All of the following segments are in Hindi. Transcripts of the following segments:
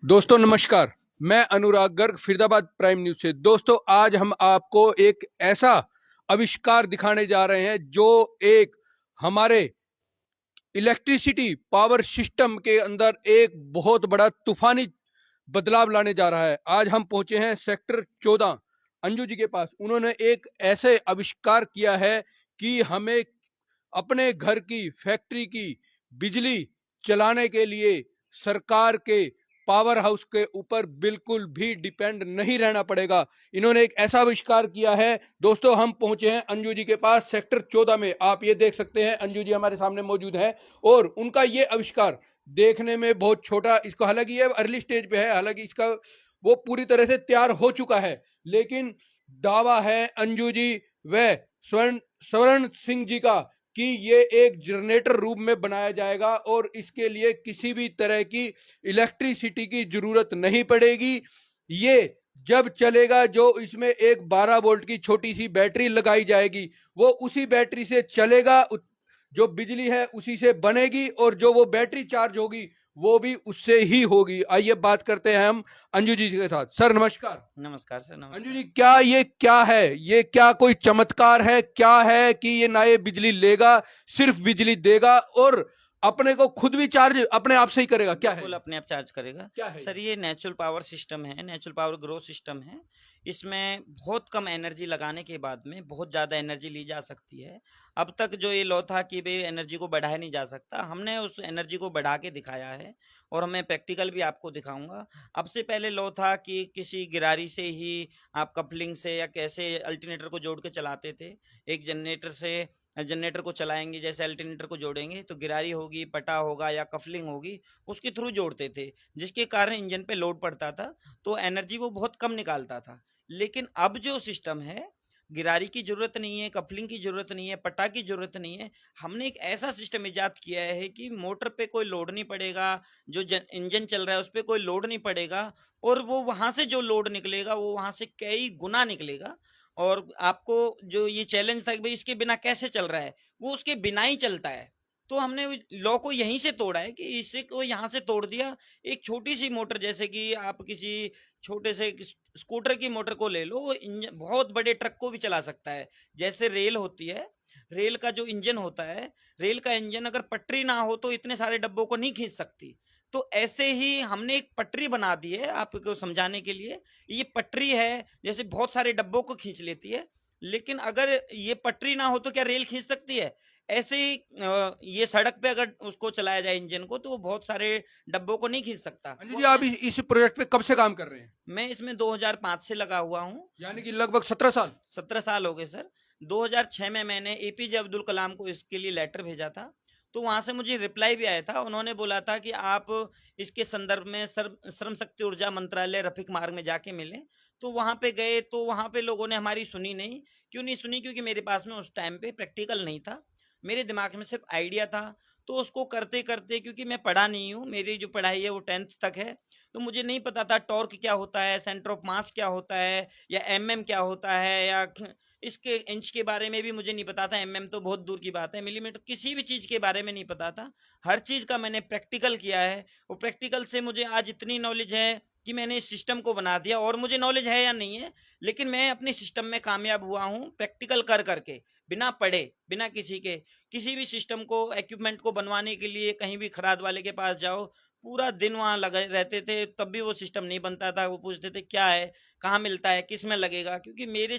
दोस्तों नमस्कार। मैं अनुराग गर्ग फरीदाबाद प्राइम न्यूज से। दोस्तों आज हम आपको एक ऐसा आविष्कार दिखाने जा रहे हैं जो एक हमारे इलेक्ट्रिसिटी पावर सिस्टम के अंदर एक बहुत बड़ा तूफानी बदलाव लाने जा रहा है। आज हम पहुंचे हैं सेक्टर 14 अंजू जी के पास। उन्होंने एक ऐसे आविष्कार किया है कि हमें अपने घर की फैक्ट्री की बिजली चलाने के लिए सरकार के पावर हाउस के ऊपर बिल्कुल भी डिपेंड नहीं रहना पड़ेगा। इन्होंने एक ऐसा आविष्कार किया है। दोस्तों हम पहुंचे हैं अंजू जी के पास सेक्टर 14 में। आप ये देख सकते हैं अंजू जी हमारे सामने मौजूद है और उनका ये आविष्कार देखने में बहुत छोटा, इसको हालांकि ये अर्ली स्टेज पे है, हालांकि इसका वो पूरी तरह से तैयार हो चुका है, लेकिन दावा है अंजू जी व स्वर्ण स्वर्ण सिंह जी का कि ये एक जनरेटर रूप में बनाया जाएगा और इसके लिए किसी भी तरह की इलेक्ट्रिसिटी की जरूरत नहीं पड़ेगी। ये जब चलेगा जो इसमें एक 12 वोल्ट की छोटी सी बैटरी लगाई जाएगी, वो उसी बैटरी से चलेगा, जो बिजली है उसी से बनेगी और जो वो बैटरी चार्ज होगी वो भी उससे ही होगी। आइए बात करते हैं हम अंजू जी के साथ। सर नमस्कार। नमस्कार सर। नमस्कार अंजू जी, क्या है, ये क्या कोई चमत्कार है, क्या है कि ये ना ये बिजली लेगा, सिर्फ बिजली देगा और अपने को खुद भी चार्ज अपने आप से ही करेगा, क्या है? बिल्कुल अपने आप चार्ज करेगा। क्या है सर ये नेचुरल पावर सिस्टम है, नेचुरल पावर ग्रो सिस्टम है। इसमें बहुत कम एनर्जी लगाने के बाद में बहुत ज़्यादा एनर्जी ली जा सकती है। अब तक जो ये लॉ था कि भाई एनर्जी को बढ़ाया नहीं जा सकता, हमने उस एनर्जी को बढ़ा के दिखाया है और मैं प्रैक्टिकल भी आपको दिखाऊंगा। अब से पहले लॉ था कि किसी गिरारी से ही आप कपलिंग से या कैसे अल्टरनेटर को जोड़ के चलाते थे। एक जनरेटर से जनरेटर को चलाएंगे, जैसे अल्टरनेटर को जोड़ेंगे तो गिरारी होगी, पटा होगा या कफलिंग होगी, उसके थ्रू जोड़ते थे, जिसके कारण इंजन पे लोड पड़ता था तो एनर्जी वो बहुत कम निकालता था। लेकिन अब जो सिस्टम है, गिरारी की जरूरत नहीं है, कपलिंग की जरूरत नहीं है, पटा की जरूरत नहीं है। हमने एक ऐसा सिस्टम इजाद किया है कि मोटर पे कोई लोड नहीं पड़ेगा, जो इंजन चल रहा है उस पर कोई लोड नहीं पड़ेगा और वो वहां से जो लोड निकलेगा वो वहां से कई गुना निकलेगा। और आपको जो ये चैलेंज था कि भाई इसके बिना कैसे चल रहा है, वो उसके बिना ही चलता है। तो हमने लॉ को यहीं से तोड़ा है कि इसे को यहाँ से तोड़ दिया। एक छोटी सी मोटर, जैसे कि आप किसी छोटे से स्कूटर की मोटर को ले लो, वो इंजन बहुत बड़े ट्रक को भी चला सकता है। जैसे रेल होती है, रेल का जो इंजन होता है, रेल का इंजन अगर पटरी ना हो तो इतने सारे डब्बों को नहीं खींच सकती। तो ऐसे ही हमने एक पटरी बना दी है आपको समझाने के लिए। ये पटरी है, जैसे बहुत सारे डब्बों को खींच लेती है, लेकिन अगर ये पटरी ना हो तो क्या रेल खींच सकती है? ऐसे ही ये सड़क पे अगर उसको चलाया जाए इंजन को तो वो बहुत सारे डब्बों को नहीं खींच सकता। अंजू जी, आप इस प्रोजेक्ट पे कब से काम कर रहे हैं? मैं इसमें 2005 से लगा हुआ हूँ। यानी कि लगभग 17 साल। 17 साल हो गए सर। 2006 में मैंने एपीजे अब्दुल कलाम को इसके लिए लेटर भेजा था, तो वहां से मुझे रिप्लाई भी आया था। उन्होंने बोला था कि आप इसके संदर्भ में श्रम शक्ति ऊर्जा मंत्रालय रफीक मार्ग में जाके मिले। तो वहां पे गए तो वहां पे लोगों ने हमारी सुनी नहीं। क्यों नहीं सुनी? क्योंकि मेरे पास में उस टाइम पे प्रैक्टिकल नहीं था, मेरे दिमाग में सिर्फ आइडिया था। तो उसको करते करते, क्योंकि मैं पढ़ा नहीं हूँ, मेरी जो पढ़ाई है वो 10th तक है, तो मुझे नहीं पता था टॉर्क क्या होता है, सेंटर ऑफ मास क्या होता है, या एमएम क्या होता है, या इसके इंच के बारे में भी मुझे नहीं पता था। एमएम तो बहुत दूर की बात है, मिलीमीटर किसी भी चीज के बारे में नहीं पता था। हर चीज का मैंने प्रैक्टिकल किया है और प्रैक्टिकल से मुझे आज इतनी नॉलेज है कि मैंने इस सिस्टम को बना दिया। और मुझे नॉलेज है या नहीं है, लेकिन मैं अपने सिस्टम में कामयाब हुआ हूँ प्रैक्टिकल कर करके, बिना पढ़े, बिना किसी के। किसी भी सिस्टम को, इक्विपमेंट को बनवाने के लिए कहीं भी खराद वाले के पास जाओ, पूरा दिन वहां लगे रहते थे, तब भी वो सिस्टम नहीं बनता था। वो पूछते थे क्या है, कहाँ मिलता है, किस में लगेगा, क्योंकि मेरे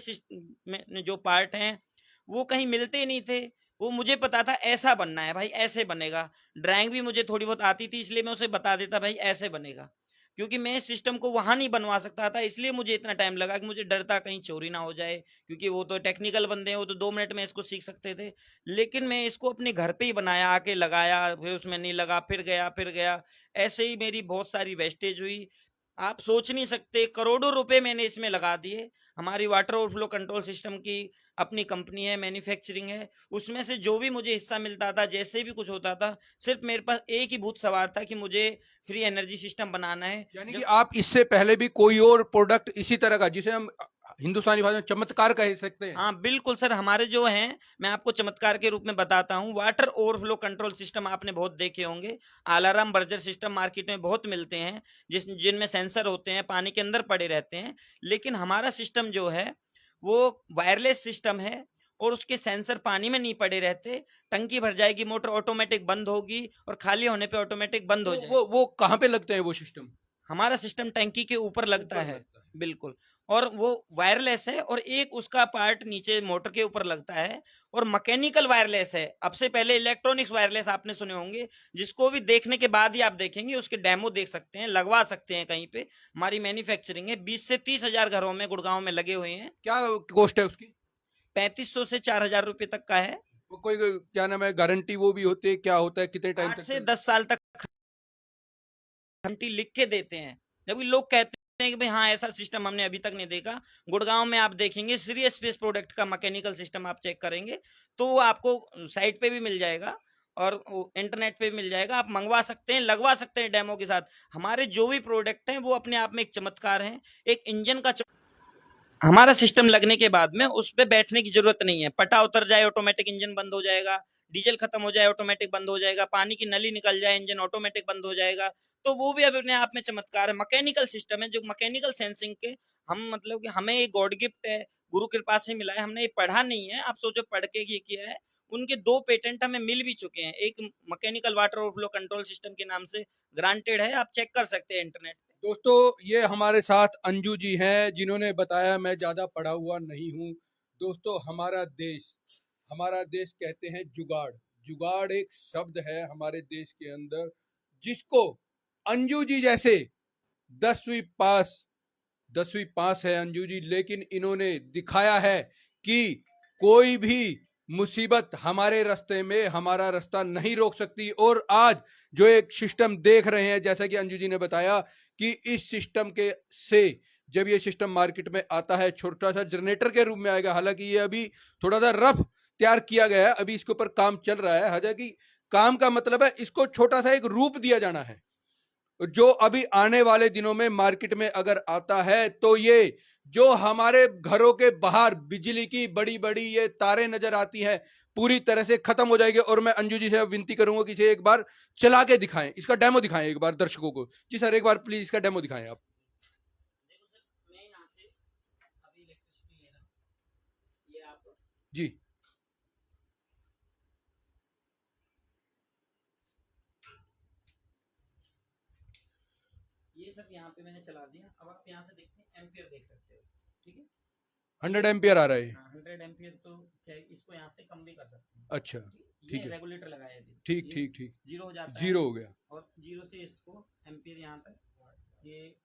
में जो पार्ट हैं वो कहीं मिलते ही नहीं थे। वो मुझे पता था ऐसा बनना है भाई, ऐसे बनेगा। ड्राइंग भी मुझे थोड़ी बहुत आती थी, इसलिए मैं उसे बता देता भाई ऐसे बनेगा, क्योंकि मैं इस सिस्टम को वहां नहीं बनवा सकता था। इसलिए मुझे इतना टाइम लगा कि मुझे डर था कहीं चोरी ना हो जाए, क्योंकि वो तो टेक्निकल बंदे हैं, वो तो 2 मिनट में इसको सीख सकते थे। लेकिन मैं इसको अपने घर पे ही बनाया, आके लगाया, फिर उसमें नहीं लगा, फिर गया। ऐसे ही मेरी बहुत सारी वेस्टेज हुई। आप सोच नहीं सकते, करोड़ों रुपए मैंने इसमें लगा दिए। हमारी वाटर ओवरफ्लो कंट्रोल सिस्टम की अपनी कंपनी है, मैन्युफैक्चरिंग है। उसमें से जो भी मुझे हिस्सा मिलता था, जैसे भी कुछ होता था, सिर्फ मेरे पास एक ही भूत सवार था कि मुझे फ्री एनर्जी सिस्टम बनाना है। यानी कि आप इससे पहले भी कोई और प्रोडक्ट इसी तरह का, जिसे हम हिंदुस्तानी भाषा में चमत्कार कह सकते हैं। हाँ बिल्कुल सर, हमारे जो हैं, मैं आपको चमत्कार के रूप में बताता हूँ। वाटर ओवरफ्लो कंट्रोल सिस्टम आपने बहुत देखे होंगे। अलार्म बर्जर सिस्टम मार्केट में बहुत मिलते हैं, जिनमें सेंसर होते हैं, पानी के अंदर पड़े रहते हैं। लेकिन हमारा सिस्टम जो है वो वायरलेस सिस्टम है, और उसके सेंसर पानी में नहीं पड़े रहते। टंकी भर जाएगी, मोटर ऑटोमेटिक बंद होगी, और खाली होने पे ऑटोमेटिक बंद हो जाएगी। वो कहाँ पे लगते हैं वो सिस्टम? हमारा सिस्टम टंकी के ऊपर लगता ऊपर है। लगता है। बिल्कुल। और वो वायरलेस है, और एक उसका पार्ट नीचे मोटर के ऊपर लगता है, और मैकेनिकल वायरलेस है। अब से पहले इलेक्ट्रॉनिक्स वायरलेस आपने सुने होंगे, जिसको भी देखने के बाद ही आप देखेंगे, उसके डेमो देख सकते हैं, लगवा सकते हैं कहीं पे। हमारी मैन्युफैक्चरिंग है, 20 से 30 हजार घरों में गुड़गांव में लगे हुए हैं। क्या कॉस्ट है उसकी? 3500 से 4000 रुपए तक का है। वो कोई क्या नाम है, गारंटी वो भी होती है, क्या होता है, कितने टाइम 8 तक से चलता 10 साल तक गारंटी लिख के देते हैं, जबकि लोग कहते हैं कि भाई हाँ ऐसा सिस्टम हमने अभी तक नहीं देखा। गुड़गांव में आप देखेंगे सीरियस स्पेस प्रोडक्ट का मैकेनिकल सिस्टम आप चेक करेंगे, तो वो आपको साइट पे भी मिल जाएगा, और इंटरनेट पे भी मिल जाएगा। आप मंगवा सकते हैं, लगवा सकते हैं डेमो के साथ। हमारे जो भी प्रोडक्ट हैं वो अपने आप में एक चमत्कार हैं। एक इंजन का हमारा सिस्टम लगने के बाद में उस पे बैठने की जरूरत नहीं है। पटा उतर जाए ऑटोमेटिक इंजन बंद हो जाएगा, डीजल खत्म हो जाए ऑटोमेटिक बंद हो जाएगा, पानी की नली निकल जाए इंजन ऑटोमेटिक बंद हो जाएगा। तो वो भी अपने आप में चमत्कार है। मैकेनिकल सिस्टम है, जो मैकेनिकल सेंसिंग के हम मतलब कि हमें एक गॉड गिफ्ट है, गुरु कृपा से मिला है। हमने ये पढ़ा नहीं है, आप सोचो पढ़ के ये किया है। उनके 2 पेटेंट हमें मिल भी चुके हैं। एक mechanical water overflow control system के नाम से ग्रांटेड है, आप चेक कर सकते हैं इंटरनेट पे। दोस्तों, ये हमारे साथ अंजू जी हैं, जिन्होंने बताया, मैं ज़्यादा पढ़ा हुआ नहीं हूँ। दोस्तों, हमारा देश कहते हैं जुगाड़। जुगाड़ एक शब्द है हमारे देश के अंदर, जिसको अंजू जी जैसे 10वीं पास 10वीं पास है अंजू जी, लेकिन इन्होंने दिखाया है कि कोई भी मुसीबत हमारे रास्ते में हमारा रास्ता नहीं रोक सकती। और आज जो एक सिस्टम देख रहे हैं, जैसा कि अंजू जी ने बताया कि इस सिस्टम के से जब ये सिस्टम मार्केट में आता है, छोटा सा जनरेटर के रूप में आएगा। हालांकि ये अभी थोड़ा सा रफ तैयार किया गया है, अभी इसके ऊपर काम चल रहा है। हालांकि काम का मतलब है इसको छोटा सा एक रूप दिया जाना है, जो अभी आने वाले दिनों में मार्केट में अगर आता है, तो ये जो हमारे घरों के बाहर बिजली की बड़ी बड़ी ये तारें नजर आती हैं, पूरी तरह से खत्म हो जाएगी। और मैं अंजू जी से विनती करूंगा कि इसे एक बार चला के दिखाएं, इसका डेमो दिखाएं एक बार दर्शकों को। जी सर, एक बार प्लीज इसका डेमो दिखाएं आप। देखो सर, मैं यहाँ से अभी इलेक्ट्रिसिटी ले रहा हूँ, ये आप जी। ये सर यहाँ पे मैंने चला दिया। अब आप यहाँ से देखते हैं एम्पियर देख सकते हो, ठीक है। 100 एम्पियर आ रहा है। 100 एम्पियर तो क्या है, इसको यहाँ से कम भी कर सकते हैं। अच्छा, ये ठीक है। रेगुलेटर लगाया है, ठीक ये ठीक ठीक। जीरो हो जाता है, जीरो हो गया। और जीरो से इसको एम्पियर यहाँ तक, ये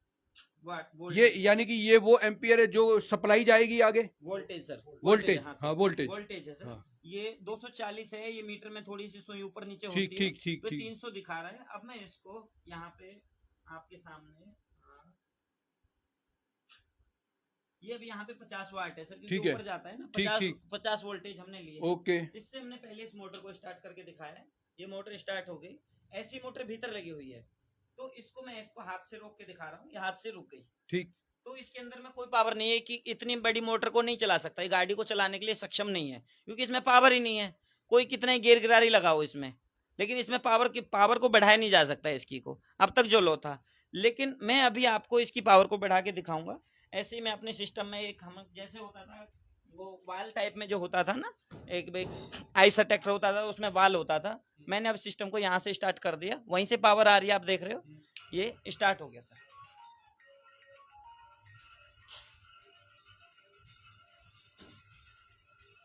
वाट ये वोल्टेज, यानी कि ये वो एम्पियर है जो सप्लाई जाएगी आगे। वोल्टेज सर, वोल्टेज, हाँ हाँ सर, वोल्टेज। वोल्टेज है सर। हाँ, ये 240 है, ये मीटर में थोड़ी सी सुई ऊपर नीचे ठीक होती है, ठीक ठीक तो ठीक। 300 दिखा रहा है। अब मैं इसको यहाँ पे आपके सामने, हाँ, ये अभी यहाँ पे 50 वाट है सर, क्योंकि ठीक है, ऊपर जाता है ना, ठीक 50 ठीक। 50 वोल्टेज हमने लिए। ओके। इससे हमने पहले इस मोटर को स्टार्ट करके दिखाया है। ये मोटर स्टार्ट हो गई, ऐसी मोटर भीतर लगी हुई है, तो इसको मैं इसको हाथ से रोक के दिखा रहा हूँ, ये हाथ से रुक गई। ठीक। तो इसके अंदर में कोई पावर नहीं है, कि इतनी बड़ी मोटर को नहीं चला सकता, ये गाड़ी को चलाने के लिए सक्षम नहीं है, क्योंकि इसमें पावर ही नहीं है। कोई कितना ही गियर गिरारी लगाओ इसमें, लेकिन इसमें पावर को बढ़ाया नहीं जा सकता इसकी को, अब तक जो लो था। लेकिन मैं अभी आपको इसकी पावर को बढ़ा के दिखाऊंगा। ऐसे ही मैं अपने सिस्टम में एक, हम जैसे होता था वो वाल टाइप में जो होता था ना, एक आइस अटैकर होता था, उसमें वाल होता था। मैंने अब सिस्टम को यहाँ से स्टार्ट कर दिया, वहीं से पावर आ रही है, आप देख रहे हो, ये स्टार्ट हो गया सर।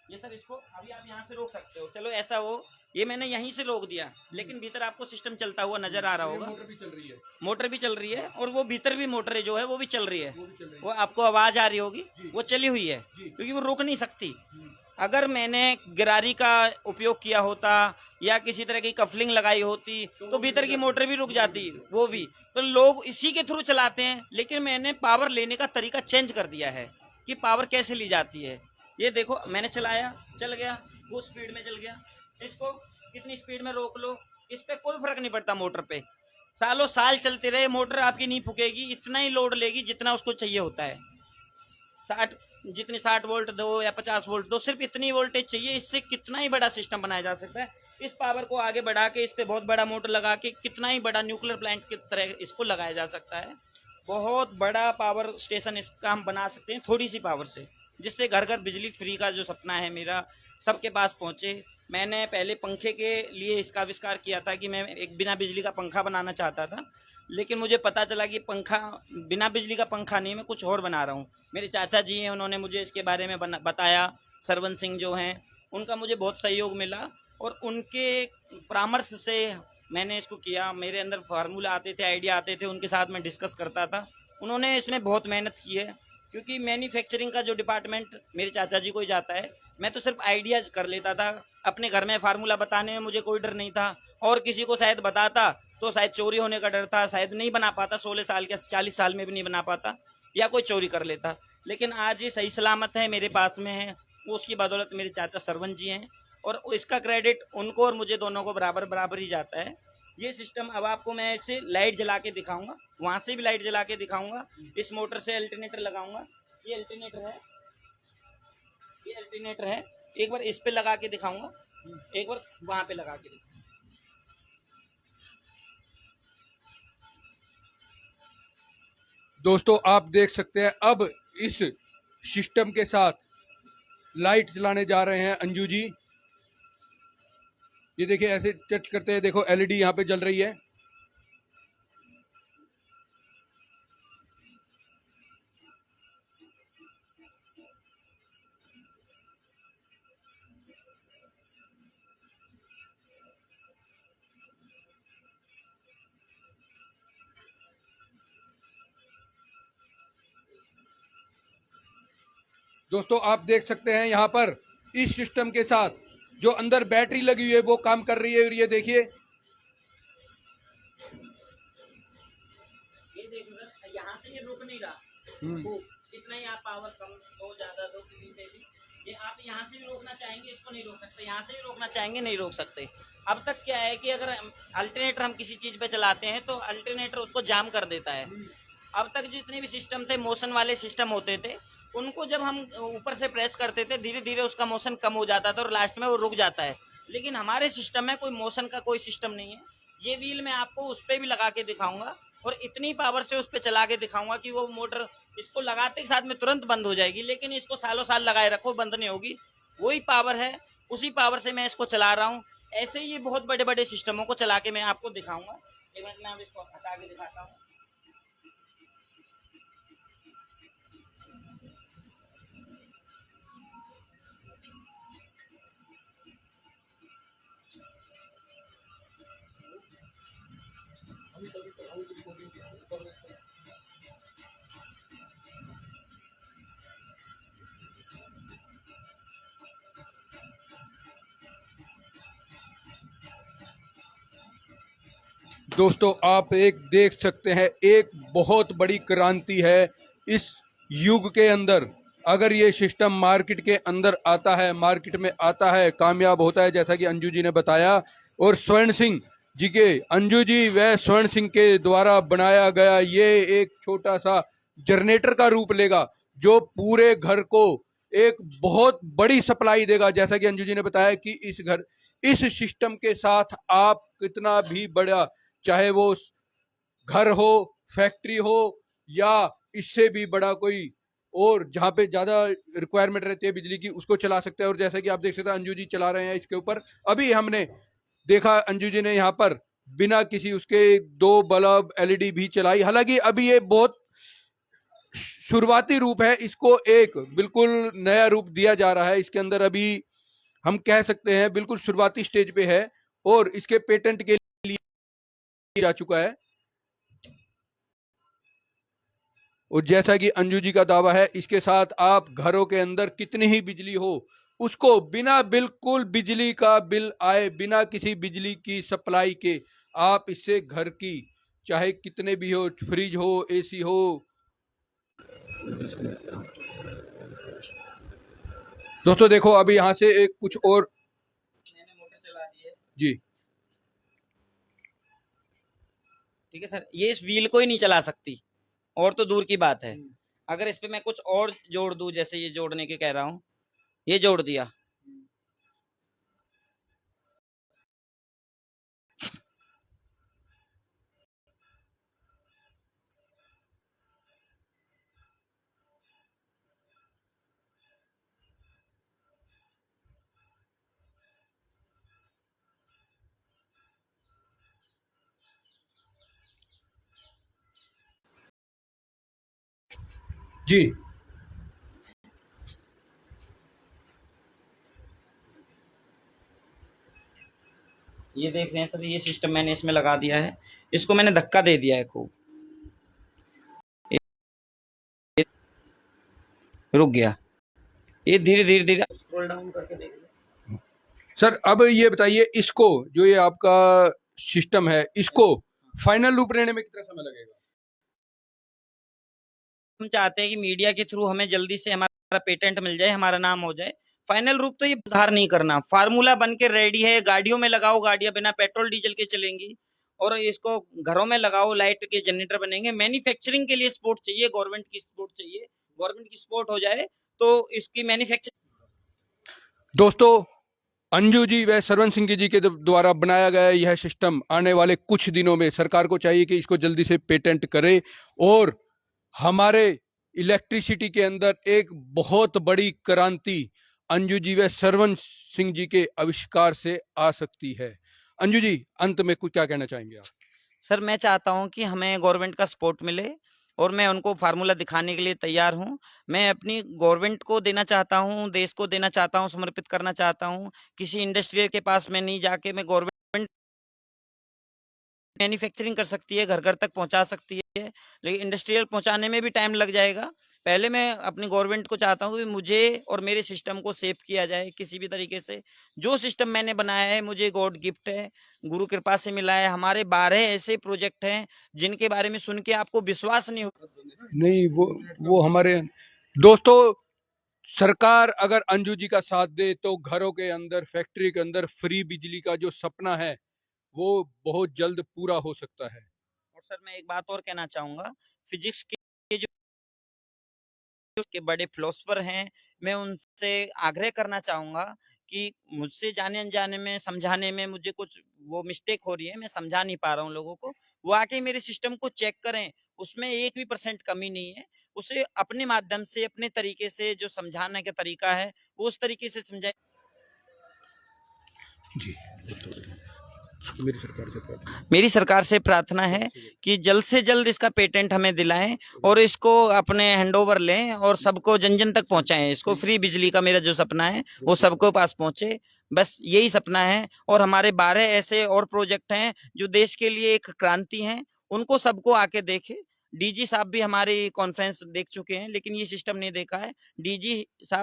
ये सर, इसको अभी आप यहाँ से रोक सकते हो, चलो ऐसा हो, ये मैंने यहीं से रोक दिया, लेकिन भीतर आपको सिस्टम चलता हुआ नजर आ रहा होगा। मोटर भी चल रही है। मोटर भी चल रही है, और वो भीतर भी मोटर जो है वो भी चल रही है, वो भी चल रही वो आपको आवाज आ रही होगी, जी। वो चली हुई है, जी। क्योंकि वो रुक नहीं सकती। हम्म। अगर मैंने गिरारी का उपयोग किया होता, या किसी तरह की कफलिंग लगाई होती, तो भीतर की मोटर भी रुक जाती, वो भी। तो लोग इसी के थ्रू चलाते हैं, लेकिन मैंने पावर लेने का तरीका चेंज कर दिया है, कि पावर कैसे ली जाती है। ये देखो, मैंने चलाया, चल गया, वो स्पीड में चल गया। इसको कितनी स्पीड में रोक लो, इस पे कोई फर्क नहीं पड़ता मोटर पे। सालों साल चलते रहे, मोटर आपकी नहीं फूकेगी, इतना ही लोड लेगी जितना उसको चाहिए होता है। 60 जितनी 60 वोल्ट दो या 50 वोल्ट दो, सिर्फ इतनी वोल्टेज चाहिए। इससे कितना ही बड़ा सिस्टम बनाया जा सकता है। इस पावर को आगे बढ़ा के इस पे बहुत बड़ा मोटर लगा के कितना ही बड़ा न्यूक्लियर प्लांट की तरह इसको लगाया जा सकता है। बहुत बड़ा पावर स्टेशन इसका हम बना सकते हैं थोड़ी सी पावर से, जिससे घर घर बिजली फ्री का जो सपना है मेरा सबके पास पहुंचे। मैंने पहले पंखे के लिए इसका आविष्कार किया था कि मैं एक बिना बिजली का पंखा बनाना चाहता था, लेकिन मुझे पता चला कि पंखा बिना बिजली का पंखा नहीं, मैं कुछ और बना रहा हूँ। मेरे चाचा जी हैं, उन्होंने मुझे इसके बारे में बताया। सरवन सिंह जो हैं, उनका मुझे बहुत सहयोग मिला और उनके परामर्श से मैंने इसको किया। मेरे अंदर फार्मूला आते थे, आइडिया आते थे, उनके साथ मैं डिस्कस करता था। उन्होंने इसमें बहुत मेहनत की है, क्योंकि मैन्युफैक्चरिंग का जो डिपार्टमेंट मेरे चाचा जी को ही जाता है। मैं तो सिर्फ आइडियाज़ कर लेता था। अपने घर में फार्मूला बताने में मुझे कोई डर नहीं था, और किसी को शायद बताता तो शायद चोरी होने का डर था, शायद नहीं बना पाता, 16 साल के 40 साल में भी नहीं बना पाता, या कोई चोरी कर लेता। लेकिन आज ये सही सलामत है, मेरे पास में है। वो उसकी बदौलत मेरे चाचा सरवन जी हैं, और इसका क्रेडिट उनको और मुझे दोनों को बराबर बराबर ही जाता है। ये सिस्टम अब आपको मैं इसे लाइट जला के दिखाऊंगा, वहां से भी लाइट जला के दिखाऊंगा। इस मोटर से अल्टरनेटर लगाऊंगा। ये अल्टरनेटर है, ये अल्टरनेटर है। एक बार इस पे लगा के दिखाऊंगा, एक बार वहां पे लगा के दिखाऊंगा। दोस्तों आप देख सकते हैं अब इस सिस्टम के साथ लाइट जलाने जा रहे हैं अंजू जी। ये देखिए ऐसे टच करते हैं, देखो एलईडी यहाँ पे जल रही है। दोस्तों आप देख सकते हैं यहाँ पर इस सिस्टम के साथ जो अंदर बैटरी लगी हुई है वो काम कर रही है। और ये देखिए, ये देखो सर, यहाँ से ये रुक नहीं रहा। वो इतना ही आप पावर कम हो ज्यादा दो किसी से भी, ये आप यहाँ से भी रोकना चाहेंगे, इसको नहीं रोक सकते। यहाँ से भी रोकना चाहेंगे, नहीं रोक सकते। अब तक क्या है कि अगर अल्टरनेटर हम किसी चीज पे चलाते हैं तो अल्टरनेटर उसको जाम कर देता है। अब तक जितने भी सिस्टम थे, मोशन वाले सिस्टम होते थे, उनको जब हम ऊपर से प्रेस करते थे, धीरे धीरे उसका मोशन कम हो जाता था और लास्ट में वो रुक जाता है। लेकिन हमारे सिस्टम में कोई मोशन का कोई सिस्टम नहीं है। ये व्हील मैं आपको उस पर भी लगा के दिखाऊंगा, और इतनी पावर से उस पर चला के दिखाऊंगा कि वो मोटर इसको लगाते के साथ में तुरंत बंद हो जाएगी, लेकिन इसको सालों साल लगाए रखो, बंद नहीं होगी। वही पावर है, उसी पावर से मैं इसको चला रहा हूँ। ऐसे ही ये बहुत बड़े बड़े सिस्टमों को चला के मैं आपको दिखाऊंगा। एक मिनट में अब इसको हटा के दिखाता हूँ। दोस्तों आप एक देख सकते हैं, एक बहुत बड़ी क्रांति है इस युग के अंदर। अगर ये सिस्टम मार्केट के अंदर आता है, मार्केट में आता है, कामयाब होता है, जैसा कि अंजू जी ने बताया, और स्वर्ण सिंह जी के, अंजू जी व स्वर्ण सिंह के द्वारा बनाया गया ये एक छोटा सा जनरेटर का रूप लेगा, जो पूरे घर को एक बहुत बड़ी सप्लाई देगा। जैसा कि अंजू जी ने बताया कि इस सिस्टम के साथ आप कितना भी बड़ा, चाहे वो घर हो, फैक्ट्री हो, या इससे भी बड़ा कोई और जहां पे ज्यादा रिक्वायरमेंट रहती है बिजली की, उसको चला सकते हैं। और जैसा कि आप देख सकते हैं अंजू जी चला रहे हैं इसके ऊपर। अभी हमने देखा अंजू जी ने यहाँ पर बिना किसी उसके 2 बल्ब एलईडी भी चलाई। हालांकि अभी ये बहुत शुरुआती रूप है, इसको एक बिल्कुल नया रूप दिया जा रहा है। इसके अंदर अभी हम कह सकते हैं बिल्कुल शुरुआती स्टेज पे है, और इसके पेटेंट के लिए जा चुका है। और जैसा कि अंजू जी का दावा है, इसके साथ आप घरों के अंदर कितनी ही बिजली हो, उसको बिना बिल्कुल बिजली का बिल आए, बिना किसी बिजली की सप्लाई के, आप इससे घर की चाहे कितने भी हो, फ्रिज हो, एसी हो। दोस्तों देखो अभी यहां से एक कुछ और मैंने मोटर चला दी है। जी, ठीक है सर, ये इस व्हील को ही नहीं चला सकती, और तो दूर की बात है। अगर इस पे मैं कुछ और जोड़ दूं, जैसे ये जोड़ने के कह रहा हूँ, ये जोड़ दिया, जी। ये देख रहे हैं सर, ये सिस्टम मैंने इसमें लगा दिया है, इसको मैंने धक्का दे दिया है खूब, रुक गया, ये धीरे धीरे धीरे स्क्रॉल डाउन करके देख लो। सर अब ये बताइए, इसको जो ये आपका सिस्टम है, इसको फाइनल रूप लेने में कितना समय लगेगा? हम चाहते हैं कि मीडिया के थ्रू हमें जल्दी से हमारा पेटेंट मिल जाए, हमारा नाम हो जाए। फाइनल रूप तो ये सुधार नहीं करना, फार्मूला बन के रेडी है, गाड़ियों में लगाओ, गाड़ियां बिना पेट्रोल डीजल के चलेंगी, और इसको घरों में लगाओ, लाइट के जनरेटर बनेंगे। मैन्युफैक्चरिंग के लिए सपोर्ट चाहिए, गवर्नमेंट की सपोर्ट चाहिए, गवर्नमेंट की सपोर्ट हो जाए तो इसकी मैन्युफैक्चरिंग। दोस्तों, अंजू जी व सरवण सिंह जी के द्वारा बनाया गया यह सिस्टम आने वाले कुछ दिनों में सरकार को चाहिए कि इसको जल्दी से पेटेंट करे, और हमारे इलेक्ट्रिसिटी के अंदर एक बहुत बड़ी क्रांति अंजू जी व सरवण सिंह जी के आविष्कार से आ सकती है। अंजू जी, अंत में कुछ क्या कहना चाहेंगे आप? सर मैं चाहता हूं कि हमें गवर्नमेंट का सपोर्ट मिले, और मैं उनको फार्मूला दिखाने के लिए तैयार हूं। मैं अपनी गवर्नमेंट को देना चाहता हूं, देश को देना चाहता हूं, समर्पित करना चाहता हूं। किसी इंडस्ट्रियल के पास मैं नहीं जाके, मैं गवर्नमेंट मैन्युफैक्चरिंग कर सकती है, घर घर तक पहुंचा सकती है, लेकिन इंडस्ट्रियल पहुंचाने में भी टाइम लग जाएगा। पहले मैं अपनी गवर्नमेंट को चाहता हूं कि मुझे और मेरे सिस्टम को सेव किया जाए किसी भी तरीके से। जो सिस्टम मैंने बनाया है मुझे गॉड गिफ्ट है, गुरु कृपा से मिला है। हमारे 12 ऐसे प्रोजेक्ट हैं जिनके बारे में सुन के आपको विश्वास नहीं होगा। नहीं, वो हमारे दोस्तों, सरकार अगर अंजू जी का साथ दे तो घरों के अंदर, फैक्ट्री के अंदर फ्री बिजली का जो सपना है वो बहुत जल्द पूरा हो सकता है। और सर मैं एक बात और कहना चाहूंगा, फिजिक्स के जो के बड़े फिलोसफर हैं, मैं उनसे आग्रह करना चाहूंगा कि मुझसे जाने अनजाने में समझाने में मुझे कुछ वो मिस्टेक हो रही है, मैं समझा नहीं पा रहा हूँ लोगों को, वो आके मेरे सिस्टम को चेक करें, उसमें 1% भी कमी नहीं है। उसे अपने माध्यम से, अपने तरीके से जो समझाने का तरीका है वो उस तरीके से समझाए। जी, मेरी सरकार से प्रार्थना मेरी सरकार से प्रार्थना है कि जल्द से जल्द इसका पेटेंट हमें दिलाएं, और इसको अपने हैंडओवर लें और सबको जन जन तक पहुंचाएं। इसको फ्री बिजली का मेरा जो सपना है वो सबको पास पहुंचे, बस यही सपना है। और हमारे 12 ऐसे और प्रोजेक्ट हैं जो देश के लिए एक क्रांति हैं, उनको सबको आके देखे। डीजी साहब भी हमारी कॉन्फ्रेंस देख चुके हैं, लेकिन ये सिस्टम नहीं देखा है। डीजी साहब